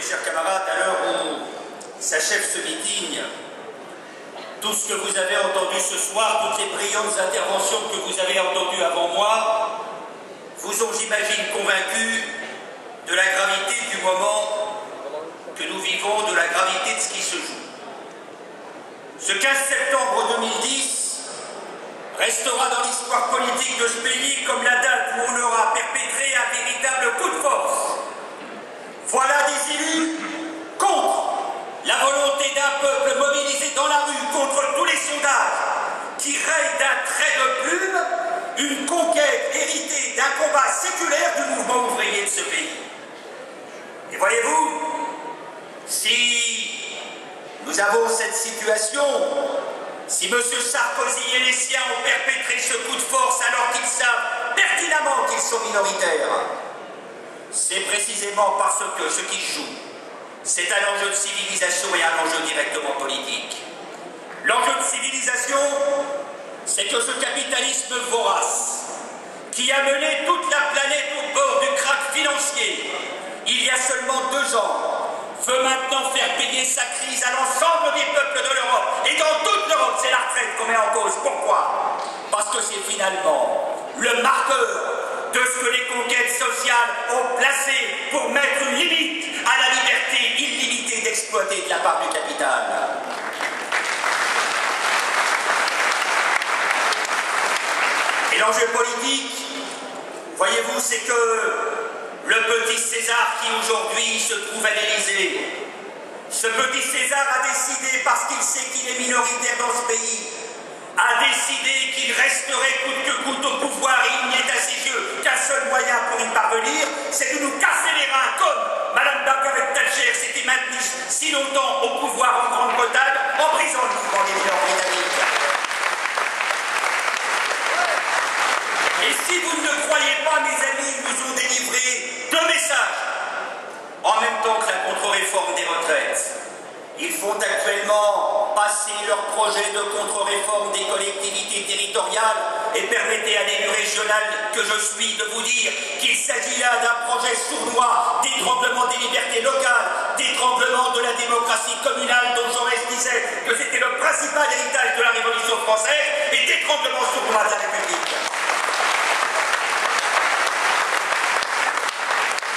chers camarades, à l'heure où s'achève ce meeting, tout ce que vous avez entendu ce soir, toutes les brillantes interventions que vous avez entendues avant moi, vous ont, j'imagine, convaincu de la gravité du moment que nous vivons, de la gravité de ce qui se joue. Ce 15 septembre 2010 restera dans l'histoire politique de ce pays comme la date où on aura perpétré un véritable coup de force. Voilà des élus contre la volonté d'un peuple mobilisé dans la rue, contre tous les sondages, qui rayent d'un trait de plume une conquête héritée d'un combat séculaire du mouvement ouvrier de ce pays. Et voyez-vous, si nous avons cette situation, si M. Sarkozy et les siens ont perpétré ce coup de force alors qu'ils savent pertinemment qu'ils sont minoritaires, c'est précisément parce que ce qui joue, c'est un enjeu de civilisation et un enjeu directement politique. L'enjeu de civilisation, c'est que ce capitalisme vorace, qui a mené toute la planète au bord du krach financier, il y a seulement 2 ans, veut maintenant faire payer sa crise à l'ensemble des peuples de l'Europe. Et dans toute l'Europe, c'est la retraite qu'on met en cause. Pourquoi? Parce que c'est finalement le marqueur de ce que les conquêtes sociales ont placé pour mettre une limite à la liberté illimitée d'exploiter de la part du capital. Et l'enjeu politique, voyez-vous, c'est que le petit César qui aujourd'hui se trouve à l'Élysée, ce petit César a décidé, parce qu'il sait qu'il est minoritaire dans ce pays, a décidé qu'il resterait coûte que coûte au pouvoir, et il n'y est à ses yeux qu'un seul moyen pour y parvenir, c'est de nous casser les reins, comme Mme Margaret Thatcher s'était maintenue si longtemps au pouvoir en Grande-Bretagne, en brisant le mouvement des mineurs britanniques. Et si vous ne le croyez pas, mes amis, ils nous ont délivré 2 messages. En même temps que la contre-réforme des retraites, ils font actuellement passer leur projet de contre-réforme des collectivités territoriales et permettez à l'élu régional que je suis de vous dire qu'il s'agit là d'un projet sournois d'étranglement des libertés locales, d'étranglement de la démocratie communale dont Jaurès disait que c'était le principal héritage de la Révolution française et d'étranglement sournois de la République.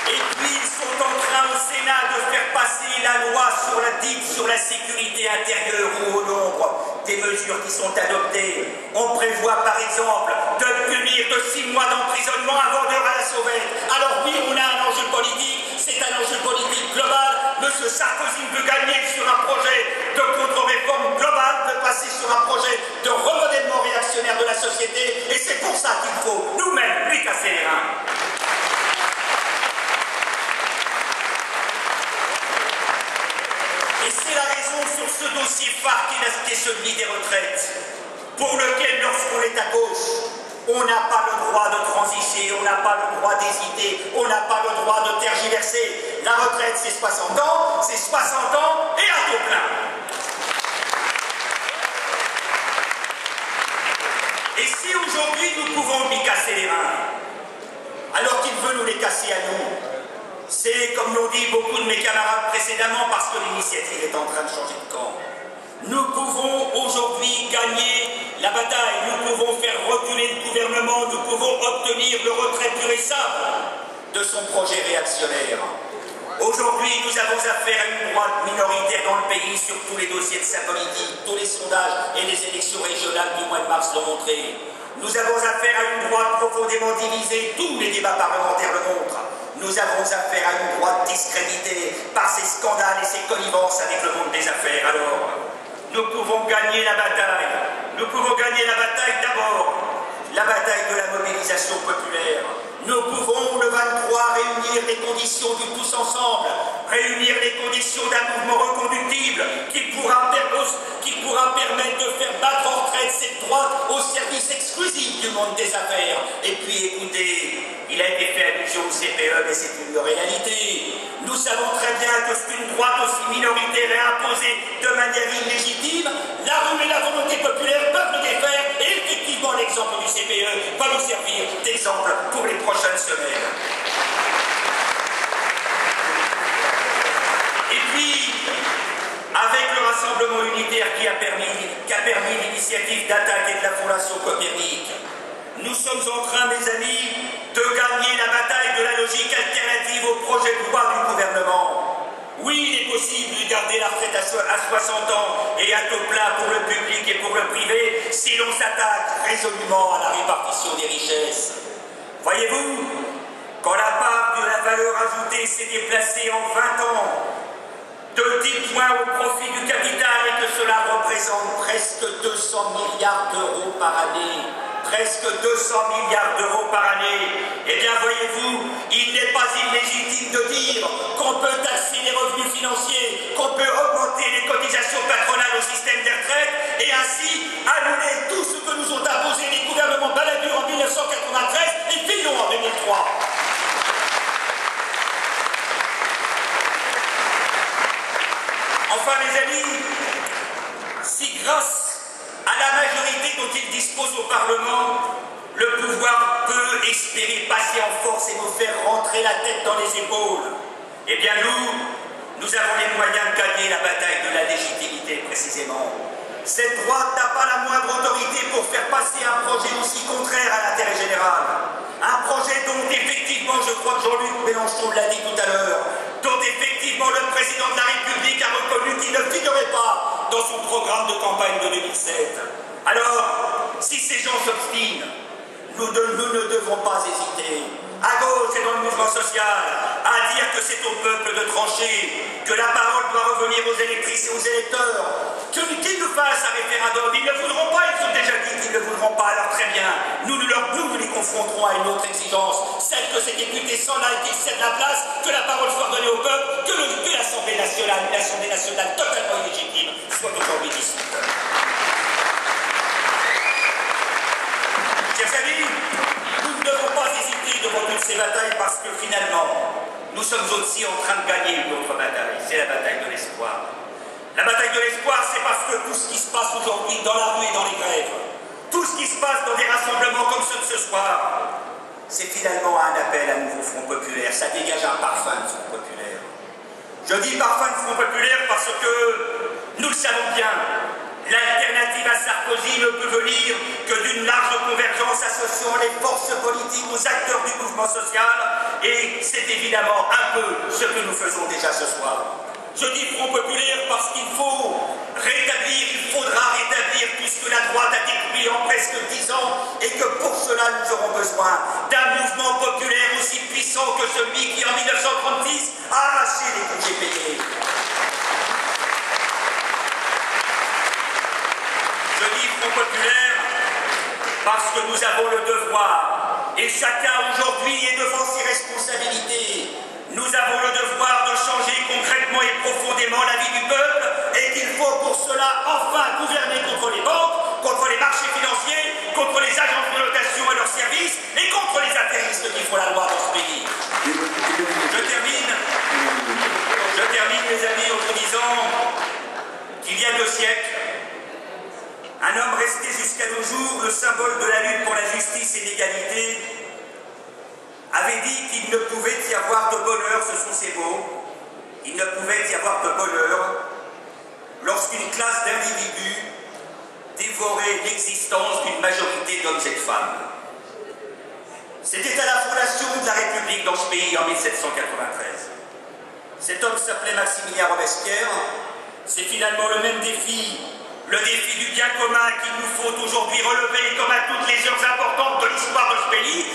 Et puis ils sont en train au Sénat de faire passer la loi sur la sécurité intérieure où au nombre des mesures qui sont adoptées, on prévoit par exemple de punir de 6 mois d'emprisonnement un vendeur à la sauvette. Alors oui, on a un enjeu politique, c'est un enjeu politique global. M. Sarkozy veut gagner sur un projet de contre-réforme globale, veut passer sur un projet de remodèlement réactionnaire de la société, et c'est pour ça qu'il faut nous-mêmes lui casser les reins. Et c'est la raison sur ce dossier phare qui est celui des retraites, pour lequel, lorsqu'on est à gauche, on n'a pas le droit de transiger, on n'a pas le droit d'hésiter, on n'a pas le droit de tergiverser. La retraite, c'est 60 ans, c'est 60 ans et à taux plein. Et si aujourd'hui nous pouvons lui casser les reins, alors qu'il veut nous les casser à nous, c'est, comme l'ont dit beaucoup de mes camarades précédemment, parce que l'initiative est en train de changer de camp. Nous pouvons aujourd'hui gagner la bataille, nous pouvons faire reculer le gouvernement, nous pouvons obtenir le retrait pur et simple de son projet réactionnaire. Aujourd'hui, nous avons affaire à une droite minoritaire dans le pays sur tous les dossiers de sa politique. Tous les sondages et les élections régionales du mois de mars l'ont montré. Nous avons affaire à une droite profondément divisée, tous les débats parlementaires le montrent. Nous avons affaire à une droite discréditée par ses scandales et ses connivences avec le monde des affaires. Alors, nous pouvons gagner la bataille. Nous pouvons gagner la bataille d'abord, la bataille de la mobilisation populaire. Nous pouvons, le 23, réunir les conditions du tous ensemble, réunir les conditions d'un mouvement reconductible qui pourra permettre de faire battre en retraite cette droite au service exclusif du monde des affaires. Et puis, écoutez, il a été fait allusion au CPE, mais c'est une réalité. Nous savons très bien que ce qu'une droite aussi minoritaire est imposée de manière illégitime, la rue et la volonté populaire peuvent le défaire, et effectivement l'exemple du CPE va nous servir d'exemple pour les prochaines semaines. avec le rassemblement unitaire qui a permis l'initiative d'attaque et de la Fondation Copernic. Nous sommes en train, mes amis, de gagner la bataille de la logique alternative au projet de loi du gouvernement. Oui, il est possible de garder la retraite à 60 ans et à taux plein pour le public et pour le privé si l'on s'attaque résolument à la répartition des richesses. Voyez-vous, quand la part de la valeur ajoutée s'est déplacée en 20 ans de 10 points au profit du capital et que cela représente presque 200 milliards d'euros par année, presque 200 milliards d'euros par année, eh bien voyez-vous, il n'est pas illégitime de dire qu'on peut taxer les revenus financiers, qu'on peut augmenter les cotisations patronales au système des retraites et ainsi annuler tout ce que nous ont imposé les gouvernements Balladur en 1993 et Fillon en 2003. Enfin, mes amis, si grâce à la majorité dont il dispose au Parlement, le pouvoir peut espérer passer en force et nous faire rentrer la tête dans les épaules, eh bien nous avons les moyens de gagner la bataille de la légitimité, précisément. Cette droite n'a pas la moindre autorité pour faire passer un projet aussi contraire à l'intérêt général. Un projet dont effectivement, je crois que Jean-Luc Mélenchon l'a dit tout à l'heure, dont effectivement le président de la République a reconnu qu'il ne figurait pas dans son programme de campagne de 2007. Alors, si ces gens s'obstinent, nous ne devons pas hésiter, à gauche et dans le mouvement social, à dire que c'est au peuple de trancher, que la parole doit revenir aux électrices et aux électeurs, qu'ils nous fassent un référendum. Ils ne voudront pas, ils ont déjà dit qu'ils ne voudront pas, alors très bien, nous les confronterons à une autre exigence, celle que ces députés s'en aillent, qu'ils cèdent la place, que la parole soit donnée au peuple, que l'Assemblée nationale, une Assemblée nationale totalement illégitime, soit aujourd'hui dissoute. Chers amis, nous ne devons pas hésiter devant toutes ces batailles parce que finalement, nous sommes aussi en train de gagner une autre bataille, c'est la bataille de l'espoir. La bataille de l'espoir, c'est parce que tout ce qui se passe aujourd'hui dans la rue et dans les grèves, tout ce qui se passe dans des rassemblements comme ceux de ce soir, c'est finalement un appel à nouveau Front Populaire, ça dégage un parfum de Front Populaire. Je dis parfum de Front Populaire parce que nous le savons bien, l'alternative à Sarkozy ne peut venir que d'une large convergence associant les forces politiques aux acteurs du mouvement social et c'est évidemment un peu ce que nous faisons déjà ce soir. Je dis Front Populaire parce qu'il faudra rétablir tout ce que la droite a détruit en presque 10 ans et que pour cela nous aurons besoin d'un mouvement populaire aussi puissant que celui qui en 1936 a arraché les budgets payés. Je dis Front Populaire parce que nous avons le devoir, et chacun aujourd'hui est devant ses responsabilités, nous avons le devoir de changer concrètement et profondément la vie du peuple et qu'il faut pour cela enfin gouverner contre les banques, contre les marchés financiers, contre les agences de notation et leurs services et contre les affairistes qui font la loi dans ce pays. Je termine mes amis en vous disant qu'il y a 2 siècles, un homme resté jusqu'à nos jours le symbole de la lutte pour la justice et l'égalité avait dit qu'il ne pouvait y avoir de bonheur, ce sont ces mots, il ne pouvait y avoir de bonheur lorsqu'une classe d'individus dévorait l'existence d'une majorité d'hommes et de femmes. C'était à la fondation de la République dans ce pays en 1793. Cet homme s'appelait Maximilien Robespierre. C'est finalement le même défi, le défi du bien commun qu'il nous faut aujourd'hui relever comme à toutes les heures importantes de l'histoire de ce pays,